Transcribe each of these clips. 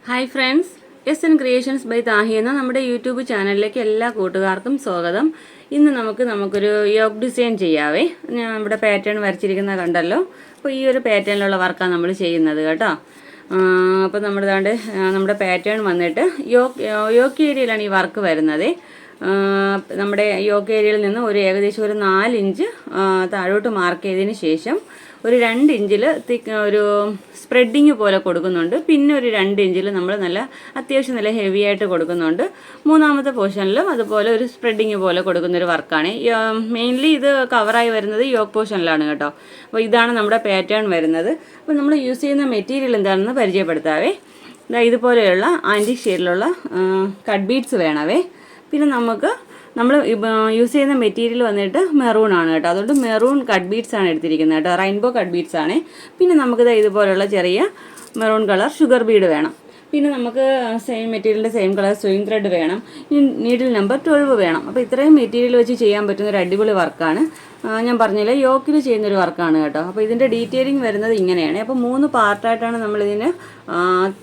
Hi friends, S N creations by Tahi എന്ന നമ്മുടെ YouTube ചാനലിലേക്ക് എല്ലാ കൂട്ടുകാർക്കും സ്വാഗതം. ഇന്ന് നമുക്കൊരു യോഗ് ഡിസൈൻ ചെയ്യാവേ. ഞാൻ നമ്മുടെ പാറ്റേൺ വരച്ചിരിക്കുന്നത് കണ്ടല്ലോ. അപ്പോൾ ഈ ഒരു പാറ്റേണിലുള്ള വർക്കാണ് നമ്മൾ ചെയ്യുന്നത് കേട്ടോ. അപ്പോൾ നമ്മുടെ പാറ്റേൺ വന്നിട്ട് യോക്ക് ഏരിയയിലാണ് ഈ വർക്ക് വരുന്നത്. നമ്മുടെ യോക്ക് ഏരിയയിൽ നിന്ന് ഏകദേശം ഒരു 4 ഇഞ്ച് താഴോട്ട് മാർക്ക് ചെയ്തതിന് ശേഷം ഒരു 2 ഇഞ്ചിൽ ഒരു സ്പ്രെഡിങ് പോലെ കൊടുക്കുന്നുണ്ട്. പിന്നെ ഒരു 2 ഇഞ്ചിൽ നമ്മൾ അത്യാവശ്യം നല്ല ഹെവി ആയിട്ട് കൊടുക്കുന്നുണ്ട്. മൂന്നാമത്തെ പോർഷനിലും അതുപോലെ ഒരു സ്പ്രെഡിങ് പോലെ കൊടുക്കുന്നൊരു വർക്കാണ്. മെയിൻലി ഇത് കവറായി വരുന്നത് യോക്ക് പോർഷനിലാണ് കേട്ടോ. അപ്പോൾ ഇതാണ് നമ്മുടെ പാറ്റേൺ വരുന്നത്. അപ്പോൾ നമ്മൾ യൂസ് ചെയ്യുന്ന മെറ്റീരിയൽ എന്താണെന്ന് പരിചയപ്പെടുത്താവേ. ഇതുപോലെയുള്ള ആൻറ്റിക് ഷെയ്ഡിലുള്ള കട്ട് ബീഡ്സ് വേണവേ. പിന്നെ നമ്മൾ യൂസ് ചെയ്യുന്ന മെറ്റീരിയൽ വന്നിട്ട് മെറൂൺ ആണ് കേട്ടോ. അതുകൊണ്ട് മെറൂൺ കട്ട് ബീഡ്സ് ആണ് എടുത്തിരിക്കുന്നത് കേട്ടോ. റെയിൻബോ കട്ട് ബീഡ്സ് ആണ്. പിന്നെ ഇതുപോലുള്ള ചെറിയ മെറൂൺ കളർ ഷുഗർ ബീഡ് വേണം. പിന്നെ നമുക്ക് സെയിം മെറ്റീരിയലിൻ്റെ സെയിം കളർ സ്വിങ് ത്രെഡ് വേണം. നീഡിൽ നമ്പർ 12 വേണം. അപ്പോൾ ഇത്രയും മെറ്റീരിയൽ വെച്ച് ചെയ്യാൻ പറ്റുന്ന ഒരു അടിപൊളി വർക്കാണ്. ഞാൻ പറഞ്ഞില്ലേ, യോക്കിൽ ചെയ്യുന്നൊരു വർക്കാണ് കേട്ടോ. അപ്പോൾ ഇതിൻ്റെ ഡീറ്റെയിലിംഗ് വരുന്നത് ഇങ്ങനെയാണ്. അപ്പോൾ 3 പാർട്ടായിട്ടാണ് നമ്മളിതിന്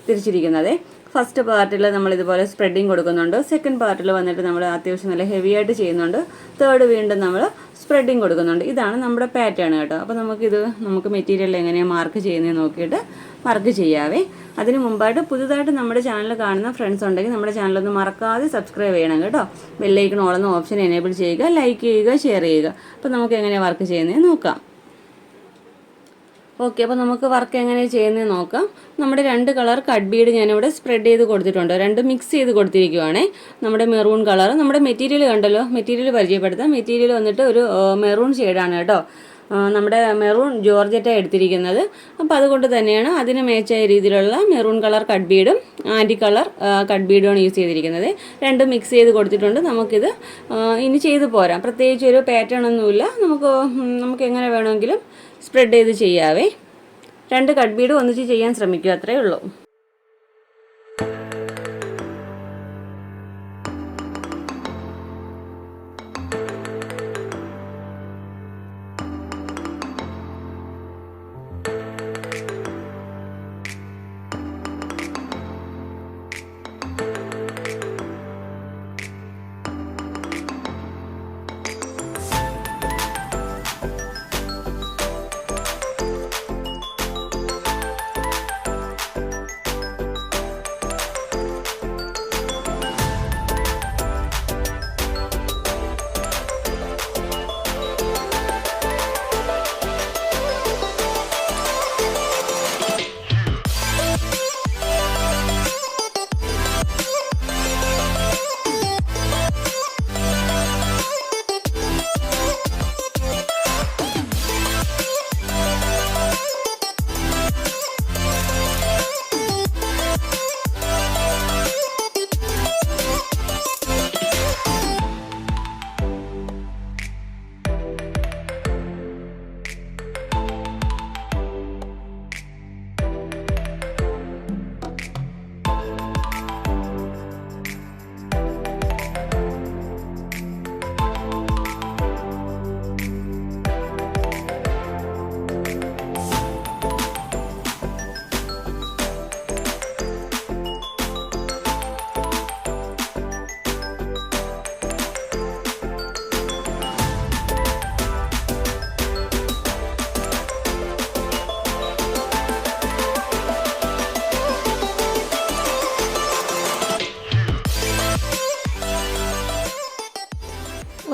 തിരിച്ചിരിക്കുന്നത്. ഫസ്റ്റ് പാർട്ടിൽ നമ്മൾ ഇതുപോലെ സ്പ്രെഡിങ് കൊടുക്കുന്നുണ്ട്. സെക്കൻഡ് പാർട്ടിൽ വന്നിട്ട് നമ്മൾ അത്യാവശ്യം നല്ല ഹെവി ആയിട്ട് ചെയ്യുന്നുണ്ട്. തേർഡ് വീണ്ടും നമ്മൾ സ്പ്രെഡിങ് കൊടുക്കുന്നുണ്ട്. ഇതാണ് നമ്മുടെ പാറ്റേൺ കേട്ടോ. അപ്പോൾ നമുക്ക് മെറ്റീരിയൽ എങ്ങനെയാണ് മാർക്ക് ചെയ്യുന്നത് നോക്കിയിട്ട് വർക്ക് ചെയ്യാവേ. അതിന് മുമ്പായിട്ട് പുതുതായിട്ട് നമ്മുടെ ചാനൽ കാണുന്ന ഫ്രണ്ട്സ് ഉണ്ടെങ്കിൽ നമ്മുടെ ചാനലൊന്ന് മറക്കാതെ സബ്സ്ക്രൈബ് ചെയ്യണം കേട്ടോ. ബെല്ലൈക്കൺ ഓൾ എന്ന ഓപ്ഷൻ എനേബിൾ ചെയ്യുക, ലൈക്ക് ചെയ്യുക, ഷെയർ ചെയ്യുക. അപ്പോൾ നമുക്ക് എങ്ങനെയാണ് വർക്ക് ചെയ്യുന്നത് നോക്കാം. ഓക്കെ, അപ്പോൾ നമുക്ക് വർക്ക് എങ്ങനെ ചെയ്യുന്നത് നോക്കാം. നമ്മുടെ 2 കളർ കട്ട് ബീഡ് ഞാനിവിടെ സ്പ്രെഡ് ചെയ്ത് കൊടുത്തിട്ടുണ്ട്. 2 മിക്സ് ചെയ്ത് കൊടുത്തിരിക്കുവാണേ. നമ്മുടെ മെറൂൺ കളർ, നമ്മുടെ മെറ്റീരിയൽ കണ്ടല്ലോ, മെറ്റീരിയൽ പരിചയപ്പെടുത്താം. മെറ്റീരിയൽ വന്നിട്ട് ഒരു മെറൂൺ ഷെയ്ഡാണ് കേട്ടോ. നമ്മുടെ മെറൂൺ ജോർജറ്റാണ് എടുത്തിരിക്കുന്നത്. അപ്പോൾ അതുകൊണ്ട് തന്നെയാണ് അതിന് മേച്ചായ രീതിയിലുള്ള മെറൂൺ കളർ കട്ട് ബീഡും ആൻറ്റിക് കളർ കട്ട് ബീഡുമാണ് യൂസ് ചെയ്തിരിക്കുന്നത്. 2 മിക്സ് ചെയ്ത് കൊടുത്തിട്ടുണ്ട്. നമുക്കിത് ഇനി ചെയ്ത് പോരാം. പ്രത്യേകിച്ച് ഒരു പാറ്റേൺ ഒന്നുമില്ല. നമുക്ക് എങ്ങനെ വേണമെങ്കിലും സ്പ്രെഡ് ചെയ്ത് ചെയ്യാവേ. 2 കട്ട് ബീഡ് ഒന്നിച്ച് ചെയ്യാൻ ശ്രമിക്കുക, അത്രയേ ഉള്ളൂ.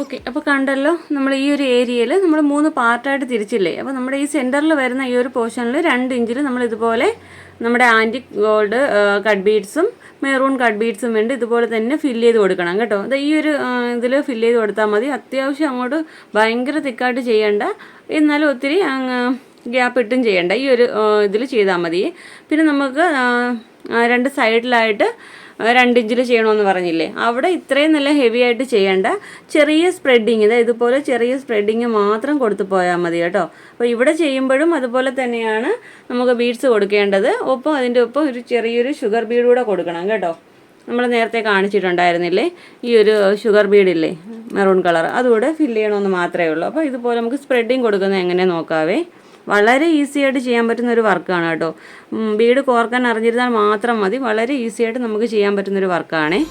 ഓക്കെ, അപ്പോൾ കണ്ടല്ലോ, നമ്മൾ ഈ ഒരു ഏരിയയിൽ നമ്മൾ 3 പാർട്ടായിട്ട് തിരിച്ചില്ലേ. അപ്പോൾ നമ്മുടെ ഈ സെൻറ്ററിൽ വരുന്ന ഈ ഒരു പോർഷനിൽ 2 ഇഞ്ചിൽ നമ്മൾ ഇതുപോലെ നമ്മുടെ ആൻറ്റിക് ഗോൾഡ് കട്ട് ബീഡ്സും മെറൂൺ കട്ട് ബീഡ്സും വേണ്ടി ഇതുപോലെ തന്നെ ഫില്ല് ചെയ്ത് കൊടുക്കണം കേട്ടോ. അത് ഈ ഒരു ഇതിൽ ഫില്ല് ചെയ്ത് കൊടുത്താൽ മതി. അത്യാവശ്യം അങ്ങോട്ട് ഭയങ്കര തിക്കായിട്ട് ചെയ്യേണ്ട, എന്നാലും ഒത്തിരി ഗ്യാപ്പ് ഇട്ടും ചെയ്യേണ്ട. ഈ ഒരു ഇതിൽ ചെയ്താൽ മതി. പിന്നെ നമുക്ക് 2 സൈഡിലായിട്ട് 2 ഇഞ്ചിൽ ചെയ്യണമെന്ന് പറഞ്ഞില്ലേ, അവിടെ ഇത്രയും നല്ല ഹെവി ആയിട്ട് ചെയ്യേണ്ട. ചെറിയ സ്പ്രെഡിങ്, ഇതുപോലെ ചെറിയ സ്പ്രെഡിങ് മാത്രം കൊടുത്തു പോയാൽ മതി കേട്ടോ. അപ്പോൾ ഇവിടെ ചെയ്യുമ്പോഴും അതുപോലെ തന്നെയാണ് നമുക്ക് ബീഡ്സ് കൊടുക്കേണ്ടത്. ഒപ്പം അതിൻ്റെ ഒപ്പം ഒരു ചെറിയൊരു ഷുഗർ ബീഡ് കൂടെ കൊടുക്കണം കേട്ടോ. നമ്മൾ നേരത്തെ കാണിച്ചിട്ടുണ്ടായിരുന്നില്ലേ, ഈ ഒരു ഷുഗർ ബീഡില്ലേ മെറൂൺ കളർ, അതുകൂടെ ഫില്ല് ചെയ്യണമെന്ന് മാത്രമേ ഉള്ളൂ. അപ്പോൾ ഇതുപോലെ നമുക്ക് സ്പ്രെഡിങ് കൊടുക്കുന്നത് എങ്ങനെ നോക്കാവേ. വളരെ ഈസി ആയിട്ട് ചെയ്യാൻ പറ്റുന്ന ഒരു വർക്കാണ് കേട്ടോ. ബീഡ് കോർക്കാൻ അറിഞ്ഞിരുന്നാൽ മാത്രം മതി, വളരെ ഈസി ആയിട്ട് നമുക്ക് ചെയ്യാൻ പറ്റുന്നൊരു വർക്കാണേ.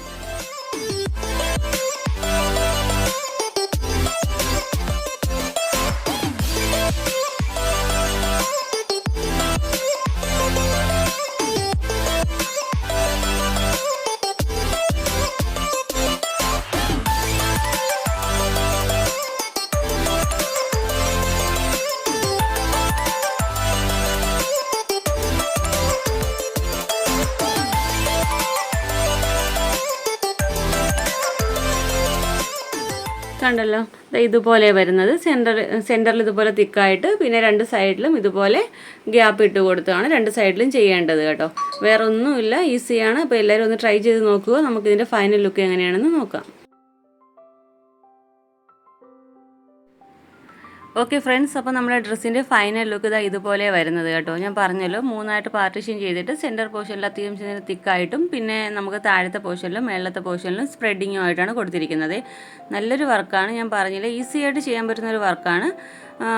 കണ്ടല്ലോ, ഇതുപോലെ വരുന്നത് സെൻറ്ററിൽ ഇതുപോലെ തിക്കായിട്ട്, പിന്നെ 2 സൈഡിലും ഇതുപോലെ ഗ്യാപ്പ് ഇട്ട് കൊടുത്താണ് 2 സൈഡിലും ചെയ്യേണ്ടത് കേട്ടോ. വേറെ ഒന്നുമില്ല, ഈസിയാണ്. അപ്പോൾ എല്ലാവരും ഒന്ന് ട്രൈ ചെയ്ത് നോക്കുക. നമുക്കിതിൻ്റെ ഫൈനൽ ലുക്ക് എങ്ങനെയാണെന്ന് നോക്കാം. ഓക്കെ ഫ്രണ്ട്സ്, അപ്പോൾ നമ്മുടെ ഡ്രസ്സിൻ്റെ ഫൈനൽ ലുക്ക് ഇതാ ഇതുപോലെ വരുന്നത് കേട്ടോ. ഞാൻ പറഞ്ഞല്ലോ 3ആയിട്ട് പാർട്ടീഷൻ ചെയ്തിട്ട് സെൻറ്റർ പോർഷനിൽ അത്യാവശ്യം തിക്കായിട്ടും, പിന്നെ നമുക്ക് താഴത്തെ പോർഷനിലും മേളത്തെ പോർഷനിലും സ്പ്രെഡിങ്ങും ആയിട്ടാണ് കൊടുത്തിരിക്കുന്നത്. നല്ലൊരു വർക്കാണ്, ഞാൻ പറഞ്ഞില്ലേ, ഈസി ആയിട്ട് ചെയ്യാൻ പറ്റുന്ന ഒരു വർക്കാണ്.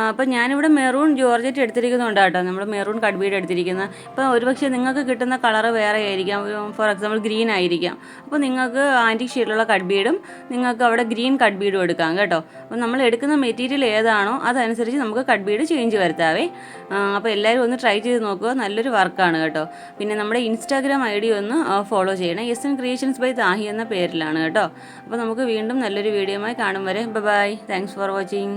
അപ്പോൾ ഞാനിവിടെ മെറൂൺ ജോർജറ്റ് എടുത്തിരിക്കുന്നുണ്ട് കേട്ടോ. നമ്മൾ മെറൂൺ കട്ട് ബീഡ് എടുത്തിരിക്കുന്ന. ഇപ്പോൾ ഒരുപക്ഷെ നിങ്ങൾക്ക് കിട്ടുന്ന കളറ് വേറെ ആയിരിക്കാം, ഫോർ എക്സാമ്പിൾ ഗ്രീൻ ആയിരിക്കാം. അപ്പോൾ നിങ്ങൾക്ക് ആൻറ്റിക് ഷെയ്ഡിലുള്ള കട്ട് ബീഡും നിങ്ങൾക്ക് അവിടെ ഗ്രീൻ കട്ട് ബീഡും എടുക്കാം കേട്ടോ. അപ്പോൾ നമ്മൾ എടുക്കുന്ന മെറ്റീരിയൽ ഏതാണോ അതനുസരിച്ച് നമുക്ക് കട്ട് ബീഡ് ചേഞ്ച് വരുത്താവേ. അപ്പോൾ എല്ലാവരും ഒന്ന് ട്രൈ ചെയ്ത് നോക്കുക, നല്ലൊരു വർക്കാണ് കേട്ടോ. പിന്നെ നമ്മുടെ ഇൻസ്റ്റാഗ്രാം ID ഒന്ന് ഫോളോ ചെയ്യണം, SN Creations by Thahi എന്ന പേരിലാണ് കേട്ടോ. അപ്പോൾ നമുക്ക് വീണ്ടും നല്ലൊരു വീഡിയോയുമായി കാണും വരെ ബൈ. Thanks for watching.